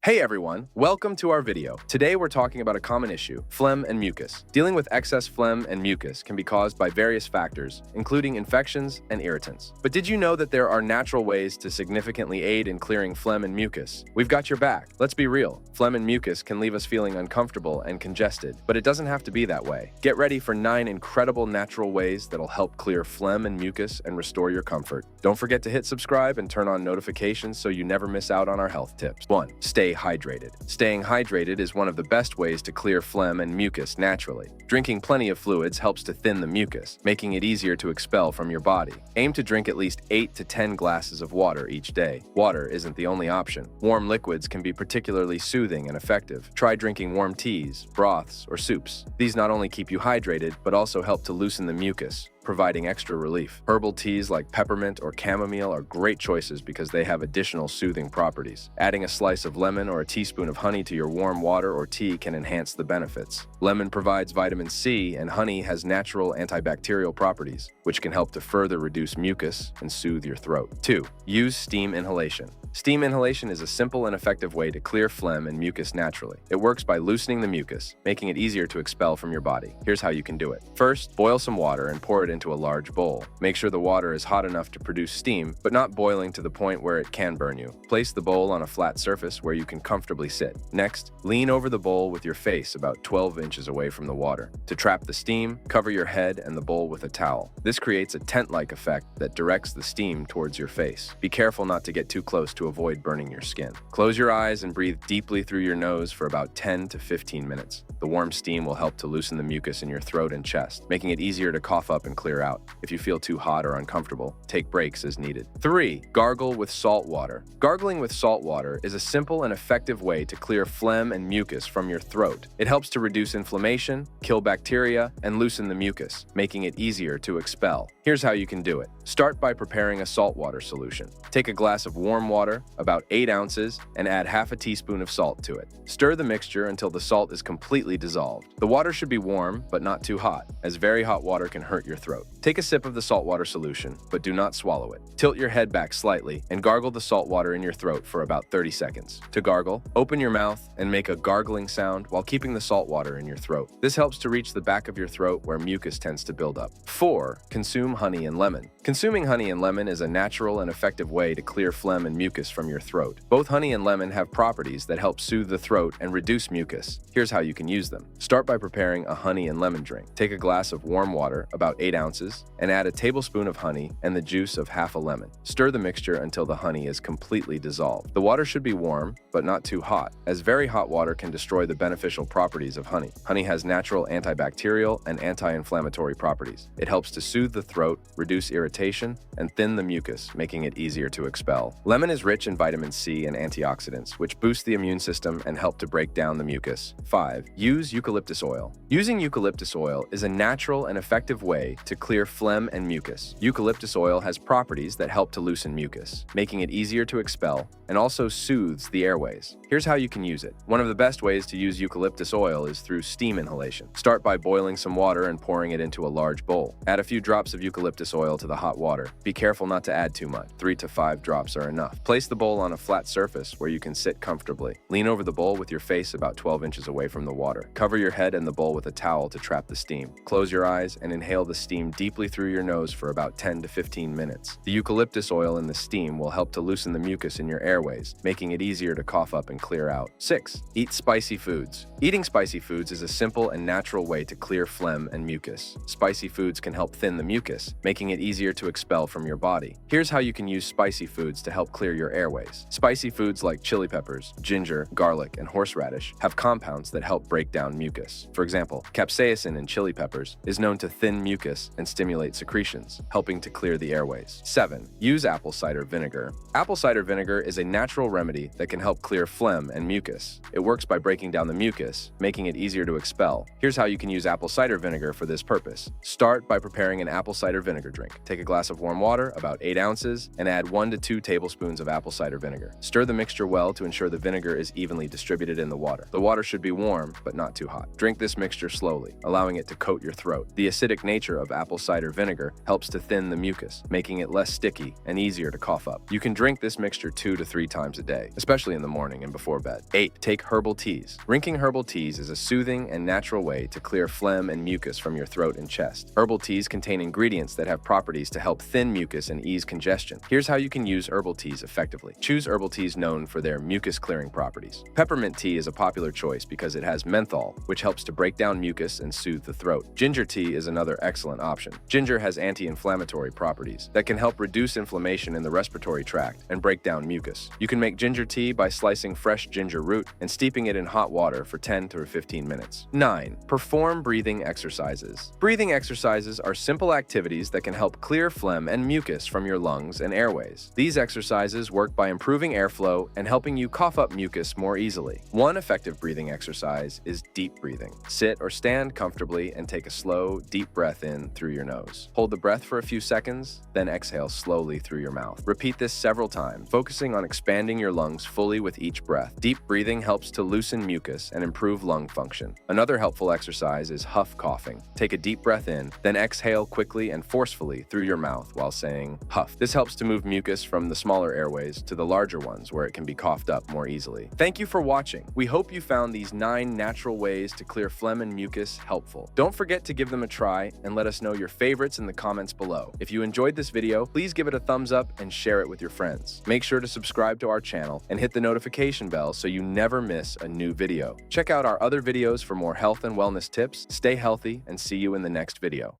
Hey everyone, welcome to our video. Today we're talking about a common issue, phlegm and mucus. Dealing with excess phlegm and mucus can be caused by various factors, including infections and irritants. But did you know that there are natural ways to significantly aid in clearing phlegm and mucus? We've got your back. Let's be real. Phlegm and mucus can leave us feeling uncomfortable and congested, but it doesn't have to be that way. Get ready for 9 incredible natural ways that'll help clear phlegm and mucus and restore your comfort. Don't forget to hit subscribe and turn on notifications so you never miss out on our health tips. 1. Stay hydrated. Staying hydrated is one of the best ways to clear phlegm and mucus naturally. Drinking plenty of fluids helps to thin the mucus, making it easier to expel from your body. Aim to drink at least 8 to 10 glasses of water each day. Water isn't the only option. Warm liquids can be particularly soothing and effective. Try drinking warm teas, broths, or soups. These not only keep you hydrated, but also help to loosen the mucus, providing extra relief. Herbal teas like peppermint or chamomile are great choices because they have additional soothing properties. Adding a slice of lemon or a teaspoon of honey to your warm water or tea can enhance the benefits. Lemon provides vitamin C, and honey has natural antibacterial properties, which can help to further reduce mucus and soothe your throat. 2. Use steam inhalation. Steam inhalation is a simple and effective way to clear phlegm and mucus naturally. It works by loosening the mucus, making it easier to expel from your body. Here's how you can do it. First, boil some water and pour it into a large bowl. Make sure the water is hot enough to produce steam, but not boiling to the point where it can burn you. Place the bowl on a flat surface where you can comfortably sit. Next, lean over the bowl with your face about 12 inches away from the water. To trap the steam, cover your head and the bowl with a towel. This creates a tent-like effect that directs the steam towards your face. Be careful not to get too close to avoid burning your skin. Close your eyes and breathe deeply through your nose for about 10 to 15 minutes. The warm steam will help to loosen the mucus in your throat and chest, making it easier to cough up and clear out. If you feel too hot or uncomfortable, take breaks as needed. 3. Gargle with salt water. Gargling with salt water is a simple and effective way to clear phlegm and mucus from your throat. It helps to reduce inflammation, kill bacteria, and loosen the mucus, making it easier to expel. Here's how you can do it. Start by preparing a saltwater solution. Take a glass of warm water, about 8 ounces, and add half a teaspoon of salt to it. Stir the mixture until the salt is completely dissolved. The water should be warm, but not too hot, as very hot water can hurt your throat. Take a sip of the saltwater solution, but do not swallow it. Tilt your head back slightly and gargle the salt water in your throat for about 30 seconds. To gargle, open your mouth and make a gargling sound while keeping the salt water in your throat. This helps to reach the back of your throat where mucus tends to build up. 4. Consume honey and lemon. Consuming honey and lemon is a natural and effective way to clear phlegm and mucus from your throat. Both honey and lemon have properties that help soothe the throat and reduce mucus. Here's how you can use them. Start by preparing a honey and lemon drink. Take a glass of warm water, about 8 ounces, and add a tablespoon of honey and the juice of half a lemon. Stir the mixture until the honey is completely dissolved. The water should be warm, but not too hot, as very hot water can destroy the beneficial properties of honey. Honey has natural antibacterial and anti-inflammatory properties. It helps to soothe the throat, reduce irritation, and thin the mucus, making it easier to expel. Lemon is rich in vitamin C and antioxidants, which boost the immune system and help to break down the mucus. 5. Use eucalyptus oil. Using eucalyptus oil is a natural and effective way to clear phlegm and mucus. Eucalyptus oil has properties that help to loosen mucus, making it easier to expel, and also soothes the airways. Here's how you can use it. One of the best ways to use eucalyptus oil is through steam inhalation. Start by boiling some water and pouring it into a large bowl. Add a few drops of eucalyptus oil to the hot water. Be careful not to add too much. 3 to 5 drops are enough. Place the bowl on a flat surface where you can sit comfortably. Lean over the bowl with your face about 12 inches away from the water. Cover your head and the bowl with a towel to trap the steam. Close your eyes and inhale the steam deeply through your nose for about 10 to 15 minutes. The eucalyptus oil in the steam will help to loosen the mucus in your airways, making it easier to cough up and clear out. 6. Eat spicy foods. Eating spicy foods is a simple and natural way to clear phlegm and mucus. Spicy foods can help thin the mucus, making it easier to expel from your body. Here's how you can use spicy foods to help clear your airways. Spicy foods like chili peppers, ginger, garlic, and horseradish have compounds that help break down mucus. For example, capsaicin in chili peppers is known to thin mucus and stimulate secretions, helping to clear the airways. 7. Use apple cider vinegar. Apple cider vinegar is a natural remedy that can help clear phlegm and mucus. It works by breaking down the mucus, making it easier to expel. Here's how you can use apple cider vinegar for this purpose. Start by preparing an apple cider vinegar drink. Take Take a glass of warm water, about 8 ounces, and add 1 to 2 tablespoons of apple cider vinegar. Stir the mixture well to ensure the vinegar is evenly distributed in the water. The water should be warm, but not too hot. Drink this mixture slowly, allowing it to coat your throat. The acidic nature of apple cider vinegar helps to thin the mucus, making it less sticky and easier to cough up. You can drink this mixture 2 to 3 times a day, especially in the morning and before bed. 8. Take herbal teas. Drinking herbal teas is a soothing and natural way to clear phlegm and mucus from your throat and chest. Herbal teas contain ingredients that have properties to help thin mucus and ease congestion. Here's how you can use herbal teas effectively. Choose herbal teas known for their mucus-clearing properties. Peppermint tea is a popular choice because it has menthol, which helps to break down mucus and soothe the throat. Ginger tea is another excellent option. Ginger has anti-inflammatory properties that can help reduce inflammation in the respiratory tract and break down mucus. You can make ginger tea by slicing fresh ginger root and steeping it in hot water for 10 to 15 minutes. 9. Perform breathing exercises. Breathing exercises are simple activities that can help clear phlegm and mucus from your lungs and airways. These exercises work by improving airflow and helping you cough up mucus more easily. One effective breathing exercise is deep breathing. Sit or stand comfortably and take a slow, deep breath in through your nose. Hold the breath for a few seconds, then exhale slowly through your mouth. Repeat this several times, focusing on expanding your lungs fully with each breath. Deep breathing helps to loosen mucus and improve lung function. Another helpful exercise is huff coughing. Take a deep breath in, then exhale quickly and forcefully through your mouth while saying huff. This helps to move mucus from the smaller airways to the larger ones where it can be coughed up more easily. Thank you for watching. We hope you found these 9 natural ways to clear phlegm and mucus helpful. Don't forget to give them a try and let us know your favorites in the comments below. If you enjoyed this video, please give it a thumbs up and share it with your friends. Make sure to subscribe to our channel and hit the notification bell so you never miss a new video. Check out our other videos for more health and wellness tips. Stay healthy and see you in the next video.